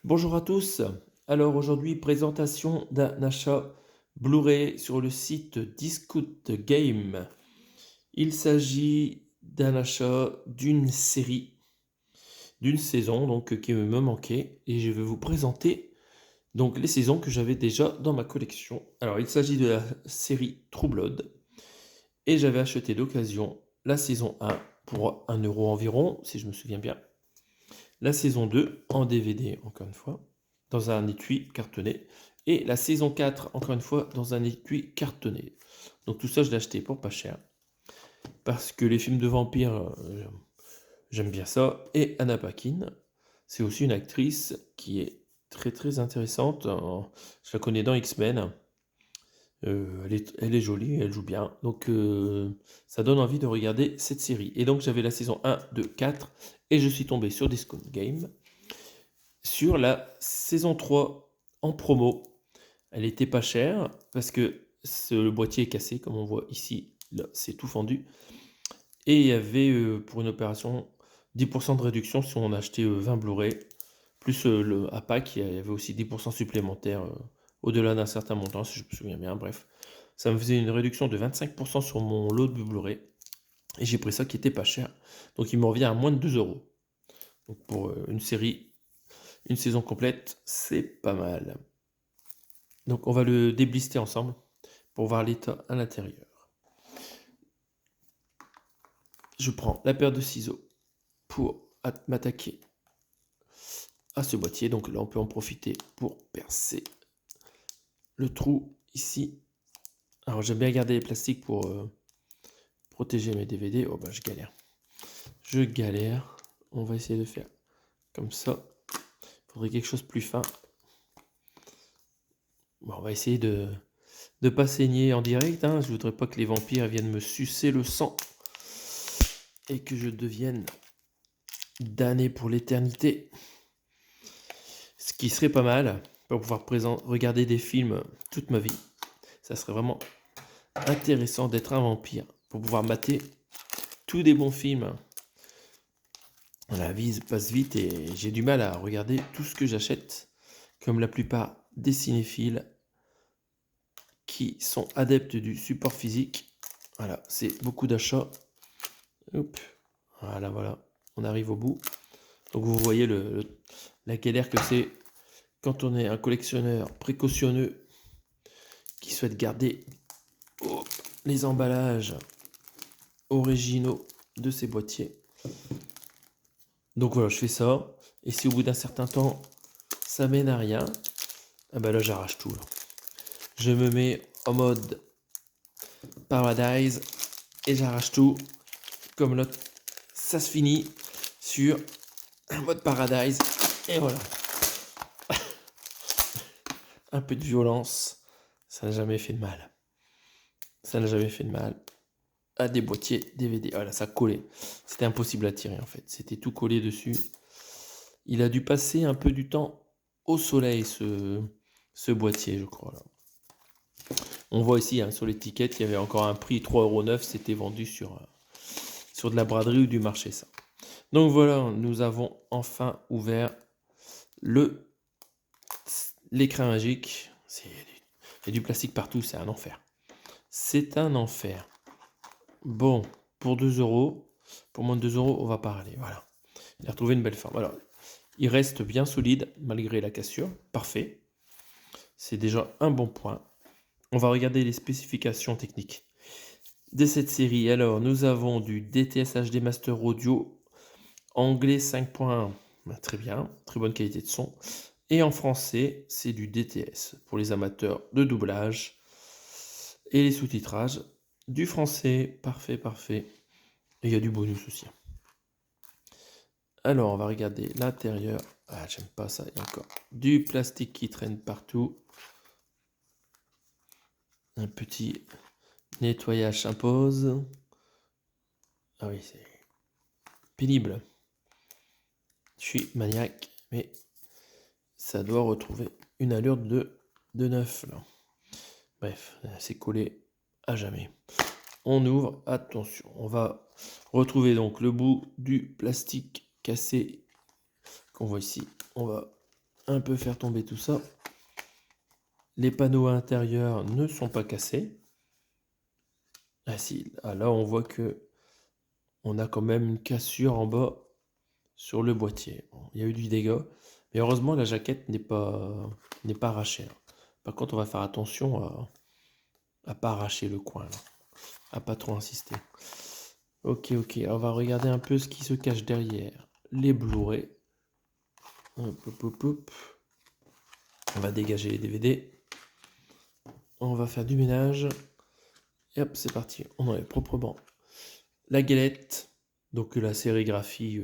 Bonjour à tous. Alors aujourd'hui, présentation d'un achat Blu-ray sur le site Discount Game. Il s'agit d'un achat d'une série, d'une saison donc qui me manquait et je vais vous présenter donc les saisons que j'avais déjà dans ma collection. Alors il s'agit de la série True Blood et j'avais acheté d'occasion la saison 1 pour 1 € environ, si je me souviens bien. La saison 2 en DVD, encore une fois, dans un étui cartonné. Et la saison 4, encore une fois, dans un étui cartonné. Donc tout ça, je l'ai acheté pour pas cher. Parce que les films de vampires, j'aime bien ça. Et Anna Paquin, c'est aussi une actrice qui est très très intéressante. Je la connais dans X-Men. Elle est jolie, elle joue bien. Donc ça donne envie de regarder cette série. Et donc j'avais la saison 1, 2, 4. Et je suis tombé sur Discount Game sur la saison 3 en promo. Elle était pas chère parce que le boîtier est cassé, comme on voit ici. Là, c'est tout fendu. Et il y avait pour une opération 10% de réduction si on achetait 20 Blu-ray. Plus à Pâques, il y avait aussi 10% supplémentaire au-delà d'un certain montant, si je me souviens bien. Bref, ça me faisait une réduction de 25% sur mon lot de Blu-ray. Et j'ai pris ça qui était pas cher. Donc il me revient à moins de 2 €. Donc pour une série, une saison complète, c'est pas mal. Donc on va le déblister ensemble pour voir l'état à l'intérieur. Je prends la paire de ciseaux pour m'attaquer à ce boîtier. Donc là on peut en profiter pour percer le trou ici. Alors j'aime bien garder les plastiques pour protéger mes DVD. Oh bah je galère. Je galère. On va essayer de faire comme ça. Il faudrait quelque chose de plus fin. Bon, on va essayer de ne pas saigner en direct. Je voudrais pas que les vampires viennent me sucer le sang et que je devienne damné pour l'éternité. Ce qui serait pas mal pour pouvoir regarder des films toute ma vie. Ça serait vraiment intéressant d'être un vampire pour pouvoir mater tous des bons films. La vie passe vite et j'ai du mal à regarder tout ce que j'achète, comme la plupart des cinéphiles qui sont adeptes du support physique. Voilà, c'est beaucoup d'achats. Hop. Voilà, on arrive au bout. Donc vous voyez la galère que c'est quand on est un collectionneur précautionneux qui souhaite garder les emballages originaux de ces boîtiers. Donc voilà, je fais ça. Et si au bout d'un certain temps, ça mène à rien, ah ben là j'arrache tout. Là. Je me mets en mode Paradise et j'arrache tout. Comme l'autre, ça se finit sur un mode Paradise. Et voilà. Un peu de violence, ça n'a jamais fait de mal. Ça n'a jamais fait de mal à des boîtiers DVD. Voilà, ça collait. C'était impossible à tirer en fait. C'était tout collé dessus. Il a dû passer un peu du temps au soleil, ce boîtier, je crois. Là. On voit ici sur l'étiquette, il y avait encore un prix 3,9 €. C'était vendu sur de la braderie ou du marché, ça. Donc voilà, nous avons enfin ouvert l'écran magique. Il y a du plastique partout, c'est un enfer. C'est un enfer. Bon, pour 2 €, pour moins de 2 €, on va parler. Voilà. Il a retrouvé une belle forme. Alors, il reste bien solide malgré la cassure. Parfait. C'est déjà un bon point. On va regarder les spécifications techniques de cette série. Alors, nous avons du DTS HD Master Audio anglais 5.1. Très bien, très bonne qualité de son. Et en français, c'est du DTS pour les amateurs de doublage et les sous-titrages. Du français, parfait, parfait. Et il y a du bonus aussi. Alors, on va regarder l'intérieur. Ah, j'aime pas ça. Il y a encore du plastique qui traîne partout. Un petit nettoyage s'impose. Ah oui, c'est pénible. Je suis maniaque, mais ça doit retrouver une allure de neuf, là. Bref, c'est collé à jamais. On ouvre, attention, on va retrouver donc le bout du plastique cassé qu'on voit ici. On va un peu faire tomber tout ça. Les panneaux intérieurs ne sont pas cassés. Ah si, là on voit que on a quand même une cassure en bas sur le boîtier. Bon, il y a eu du dégât, mais heureusement la jaquette n'est pas arrachée. Par contre, on va faire attention à pas arracher le coin, là, à pas trop insister. Ok, on va regarder un peu ce qui se cache derrière. Les Blu-ray. Hop, hop, hop, hop. On va dégager les DVD. On va faire du ménage. Et hop, c'est parti. On enlève proprement la galette. Donc la sérigraphie,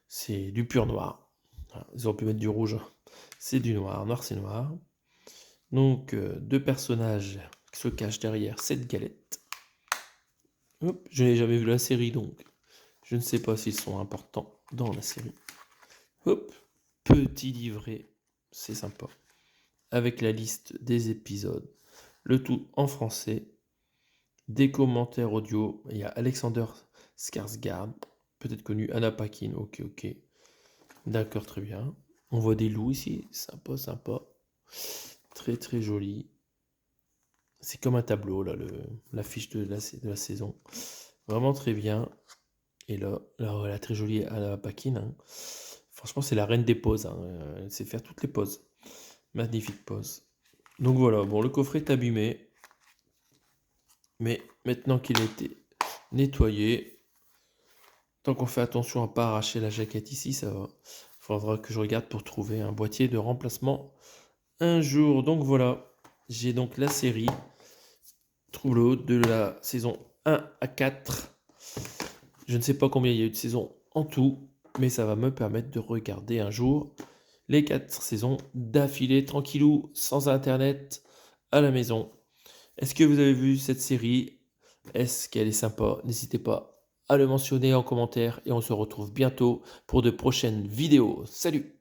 c'est du pur noir. Voilà, ils auraient pu mettre du rouge. C'est du noir. Noir, c'est noir. Donc deux personnages qui se cachent derrière cette galette. Hop, je n'ai jamais vu la série, donc je ne sais pas s'ils sont importants dans la série. Hop, petit livret, c'est sympa. Avec la liste des épisodes, le tout en français. Des commentaires audio, il y a Alexander Skarsgård, peut-être connu, Anna Paquin, ok. D'accord, très bien. On voit des loups ici, sympa. Très très joli. C'est comme un tableau, là, l'affiche de la saison. Vraiment très bien. Et là voilà, très jolie Anna Paquin. Hein. Franchement, c'est la reine des poses. Hein. Elle sait faire toutes les poses. Magnifique pose. Donc voilà, bon, le coffret est abîmé. Mais maintenant qu'il a été nettoyé, tant qu'on fait attention à ne pas arracher la jaquette ici, ça va. Il faudra que je regarde pour trouver un boîtier de remplacement un jour. Donc voilà, j'ai donc la série Trouble de la saison 1 à 4. Je ne sais pas combien il y a eu de saisons en tout, mais ça va me permettre de regarder un jour les 4 saisons d'affilée, tranquillou, sans internet, à la maison. Est-ce que vous avez vu cette série? Est-ce qu'elle est sympa? N'hésitez pas à le mentionner en commentaire et on se retrouve bientôt pour de prochaines vidéos. Salut!